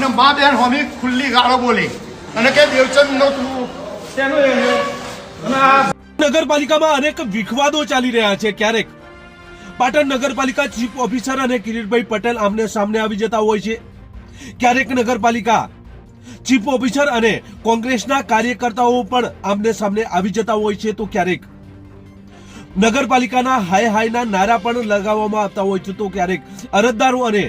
અને મા બેન હોમી ખુલ્લી ગાળો બોલી અને કે દેવચંદ નો તું તેનો નગરપાલિકામાં અનેક વિખવાદો ચાલી રહ્યા છે. ક્યારેક પાટણ નગરપાલિકા ચીફ ઓફિસર અને કિરીટભાઈ પટેલ આમને સામને આવી જતા હોય છે. ક્યારેક નગરપાલિકા ચીફ ઓફિસર અને કોંગ્રેસના કાર્યકર્તાઓ પણ આમને સામને આવી જતા હોય છે. તો ક્યારેક નગરપાલિકાના હાય હાયના નારા પણ લગાવવામાં આવતા હોય છે. તો ક્યારેક અરજદારો અને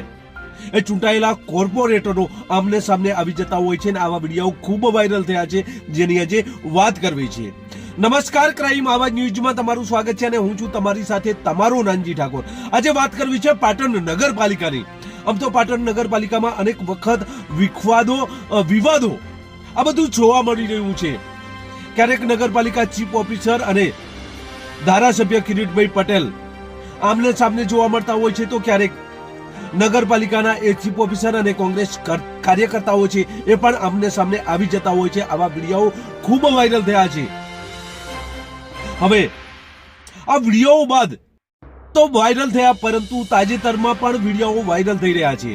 ચૂંટાયેલા કોર્પોરેટરો આમને સામને આવી જતા હોય છે અને આવા વિડીયો ખૂબ વાયરલ થયા છે, જેની આજે વાત કરવી છે. નમસ્કાર, ક્રાઇમ આવાજ ન્યૂઝમાં તમારું સ્વાગત છે અને હું છું તમારી સાથે તમારો નાનજી ઠાકોર. આજે વાત કરવી છે પાટણ નગરપાલિકાની. આમ તો પાટણ નગરપાલિકામાં અનેક વખત વિવાદો આ બધું જોવા મળી રહ્યું છે. ક્યારેક નગરપાલિકા ચીફ ઓફિસર અને ધારાસભ્ય કિરીટભાઈ પટેલ આમને સામને જોવા મળતા હોય છે. તો ક્યારેક નગરપાલિકાના એ ચીફ ઓફિસર અને કોંગ્રેસ કાર્યકર્તાઓ છે એ પણ આમને સામને આવી જતા હોય છે. આવા વિડીયો ખૂબ વાયરલ થયા છે. હવે આ વિડીયો બાદ તો વાયરલ થયા, પરંતુ તાજેતરમાં પણ વિડીયો વાયરલ થઈ રહ્યા છે,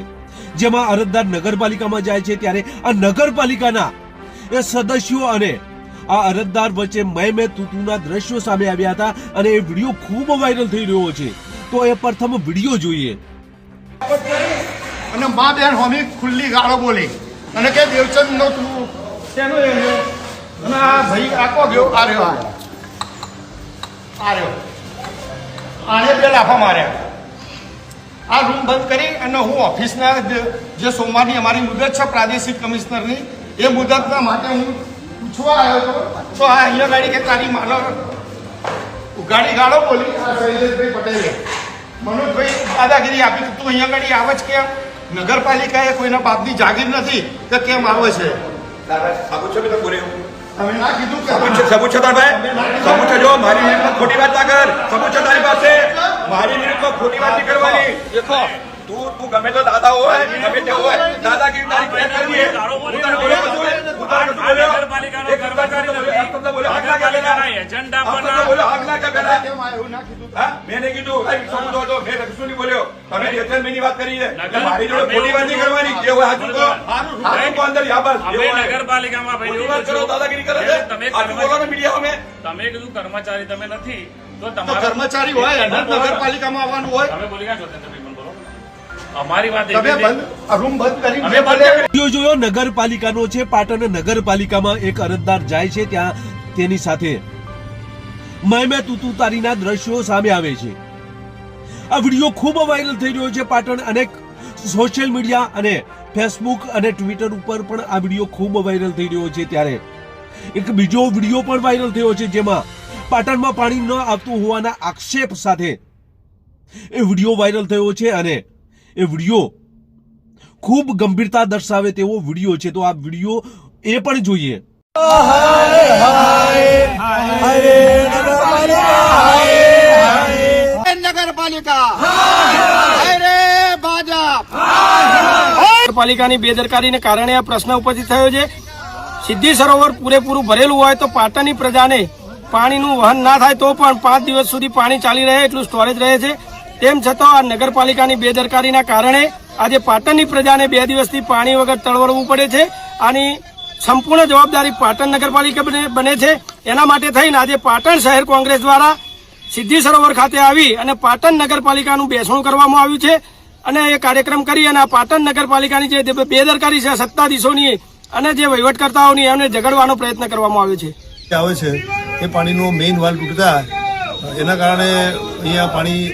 જેમાં અરજદાર નગરપાલિકામાં જાય છે ત્યારે આ નગરપાલિકાના એ સદસ્યો અને આ અરજદાર વચ્ચે મેં તુતુના દ્રશ્યો સામે આવ્યા હતા અને એ વિડીયો ખૂબ વાયરલ થઈ રહ્યો છે. તો એ પ્રથમ વિડીયો જોઈએ. અને મા બેન હોમી ખુલ્લી ગાળો બોલી અને કે દેવચંદ નો તું તેનો અને આ ભાઈ આકો ગયો આ રહ્યો આને બે લાફા માર્યા. આ રૂમ બંધ કરી અને હું ઓફિસના જે સોમવારની અમારી મુદત છે પ્રાદેશિક કમિશનરની, એ મુદતના માટે હું પૂછવા આવ્યો હતો. તો આ અહીંયા ગાડી કે તારી માનો ગાડી ગાળો બોલી આ શૈલેષભાઈ પટેલે મનોજભાઈ દાદાગીરી આપી. તું અહીંયા ગાડી આવે જ કેમ? નગરપાલિકાએ કોઈના બાપની જાગીર નથી તો કેમ આવે છે? તમે ના કીધું કે સબૂત છે ભાઈ, સબૂત છે. જો મારી વિરુદ્ધ ખોટી વાત ના કર. સબૂત છે તારી પાસે. મારી વિરુદ્ધ ખોટી વાત નહીં કરવાની. દેખો તું ગમે તો દાદા હોય, ગમે તે હોય, દાદાગીરી તારી ક્યાં કરવી? હું તને બોલ્યો બધું? હું તને બધું બોલ્યો? એક કર્મચારી તમને બોલ્યો હક ના કે પેલા એજન્ડા પર બોલ્યો હક ના કે પેલા કેમ એવું ના કીધું? હા, મેં નહીં કીધું. સબૂત હતો, મેં કશું નહીં બોલ્યો. તમે દેવચંદભાઈની વાત કરી છે. મારી જોડે ખોટી વાત નહીં કરવાની. જે હોય હાજર કહો. હાજર કહો અંદર યા બસ. નગરપાલિકામાં ભાઈ વાત કરો, દાદાગીરી કરો છો. આટલું બોલો ને મીડિયા અમે. તમે કીધું કર્મચારી તમે નથી તો તો તમારા કર્મચારી હોય અને નગરપાલિકામાં આવવાનું હોય. તમે બોલી ગયા છો તમે પણ બોલો. અમારી વાત તમે બંધ આ રૂમ બંધ કરી અમે બંધ વિડીયો જોયો નગરપાલિકાનો છે. પાટણ નગરપાલિકામાં એક અરજદાર જાય છે, ત્યાં તેની સાથે મેં તુતુ તારીના દ્રશ્યો સામે આવે છે. આ વિડીયો ખૂબ વાયરલ થઈ રહ્યો છે. પાટણ અનેક સોશિયલ મીડિયા અને ફેસબુક અને ટ્વિટર ઉપર પણ આ વિડીયો ખૂબ વાયરલ થઈ રહ્યો છે. ત્યારે એક બીજો વિડીયો પણ વાયરલ થયો છે, જેમાં પાટણમાં પાણી ન આવતું હોવાના આક્ષેપ સાથે એ વિડીયો વાયરલ થયો છે અને એ વિડીયો ખૂબ ગંભીરતા દર્શાવે તેવો વિડીયો છે. તો આ વિડીયો એ પણ જોઈએ. નગરપાલિકાની બેદરકારીને કારણે આ પ્રશ્ન ઉપસ્થિત થયો છે. સિદ્ધિ સરોવર પૂરેપૂરું ભરેલું હોય તો પાટણની પ્રજાને પાણીનું વહન ના થાય તો પણ 5 દિવસ સુધી પાણી ચાલી રહે એટલું સ્ટોરેજ રહે છે. તેમ છતાં આ નગરપાલિકાની બેદરકારીના કારણે આજે પાટણની પ્રજાને 2 દિવસથી પાણી વગર તળવળવું પડે છે. આની સંપૂર્ણ જવાબદારી પાટણ નગરપાલિકા બને છે. એના માટે થઈને આજે પાટણ શહેર કોંગ્રેસ દ્વારા સિદ્ધિ સરોવર ખાતે આવી અને પાટણ નગરપાલિકાનું બેસણું કરવામાં આવ્યું છે અને એ કાર્યક્રમ કરી અને આ પાટણ નગરપાલિકાની જે બેદરકારી છે સત્તાધીશોની અને જે વહીવટકર્તાઓની એમને ઝઘડવાનો પ્રયત્ન કરવામાં આવ્યો છે. આવે છે એ પાણીનો મેઇન વાલ્વ તૂટતા એના કારણે અહીંયા પાણી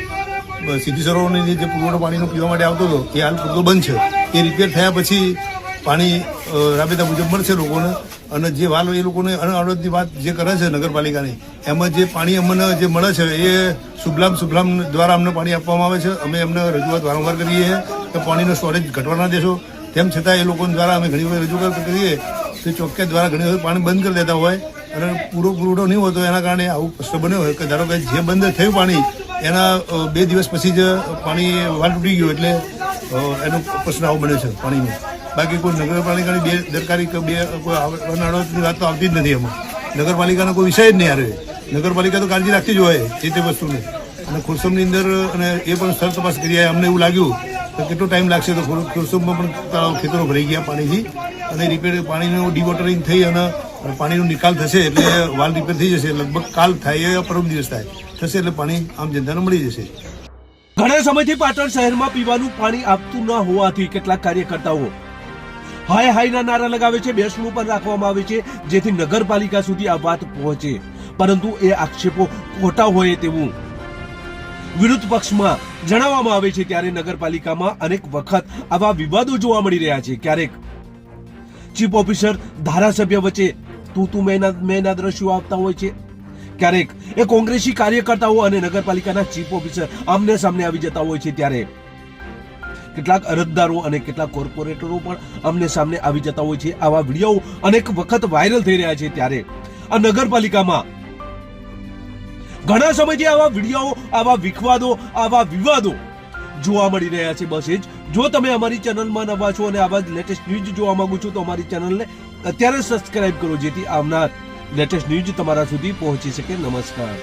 સિદ્ધિ સરોવરની જે પુરવઠો પાણીનો પીવા માટે આવતો હતો એ હાલ પૂરતો બંધ છે. એ રિપેર થયા પછી પાણી રાબેતા મુજબ મળશે લોકોને. અને જે વાલ્વ એ લોકોને અણઅવડતની વાત જે કરે છે નગરપાલિકાની, એમાં જે પાણી અમને જે મળે છે એ શુભલામ દ્વારા અમને પાણી આપવામાં આવે છે. અમે એમને રજૂઆત વારંવાર કરીએ છીએ કે પાણીનો સ્ટોરેજ ઘટવા ના દેશો. તેમ છતાં એ લોકો દ્વારા અમે ઘણી વખત રજૂઆત કરીએ તો ચોક્કસ દ્વારા ઘણી વખત પાણી બંધ કરી દેતા હોય અને પૂરો પુરવઠો નહીં હોતો. એના કારણે આવું પ્રશ્ન બન્યો હોય કે ધારો કે જે બંધ થયું પાણી એના 2 દિવસ પછી જ પાણી વાલ તૂટી ગયો એટલે એનો પ્રશ્ન આવો બન્યો છે પાણીનો. બાકી કોઈ નગરપાલિકાની બેદરકારી કે કોઈ અનાડતની વાત તો આવતી જ નથી. એમાં નગરપાલિકાનો કોઈ વિષય જ નહીં આવે. નગરપાલિકા તો કાળજી રાખતી જ હોય એ તે વસ્તુની. અને ખુરસમની અંદર અને એ પણ સ્થળ તપાસ કરી અમને એવું લાગ્યું તો કેટલો ટાઈમ લાગશે? તો ખુરસુમમાં પણ ખેતરો ભરાઈ ગયા પાણીથી અને રિપેર પાણીનું ડિવોટરિંગ થઈ અને પાણીનો નિકાલ થશે એટલે વાલ રિપેર થઈ જશે. લગભગ કાલ થાય યા પરમ દિવસ થશે એટલે પાણી આમ જનતાને મળી જશે. ઘણા સમયથી પાટણ શહેરમાં પીવાનું પાણી આપતું ન હોવાથી કેટલાક કાર્યકર્તાઓ હાય હાયના નારા લગાવે છે, બેસણું પણ રાખવામાં આવે છે જેથી નગરપાલિકા સુધી આ વાત પહોંચે, પરંતુ એ આક્ષેપો ખોટા હોય તેવું વિરુદ્ધ પક્ષમાં જણાવવામાં આવે છે. ત્યારે નગરપાલિકામાં અનેક વખત આવા વિવાદો જોવા મળી રહ્યા છે. ક્યારેક ચીફ ઓફિસર ધારાસભ્ય વચ્ચે તું મેના દ્રશ્યો આવતા હોય છે, ક્યારેક એ કોંગ્રેસી કાર્યકર્તાઓ અને નગરપાલિકાના ચીફ ઓફિસર આમને સામને આવી જતા હોય છે. ત્યારે કેટલાક અરજદારો અને કેટલાક કોર્પોરેટરો પણ આમને સામને આવી જતા હોય છે. આવા વિડીયો અનેક વખત વાયરલ થઈ રહ્યા છે. ત્યારે આ નગરપાલિકામાં ઘણા સમયથી આવા વિડીયો, આવા વિખવાદો, આવા વિવાદો જોવા મળી રહ્યા છે. બસ એ જ, જો તમે અમારી ચેનલમાં નવા છો અને આવા લેટેસ્ટ ન્યૂઝ જોવા માંગો છો તો અમારી ચેનલને અત્યારે સબસ્ક્રાઇબ કરો જેથી આવનાર લેટેસ્ટ ન્યૂઝ તમારા સુધી પહોંચી શકે. નમસ્કાર.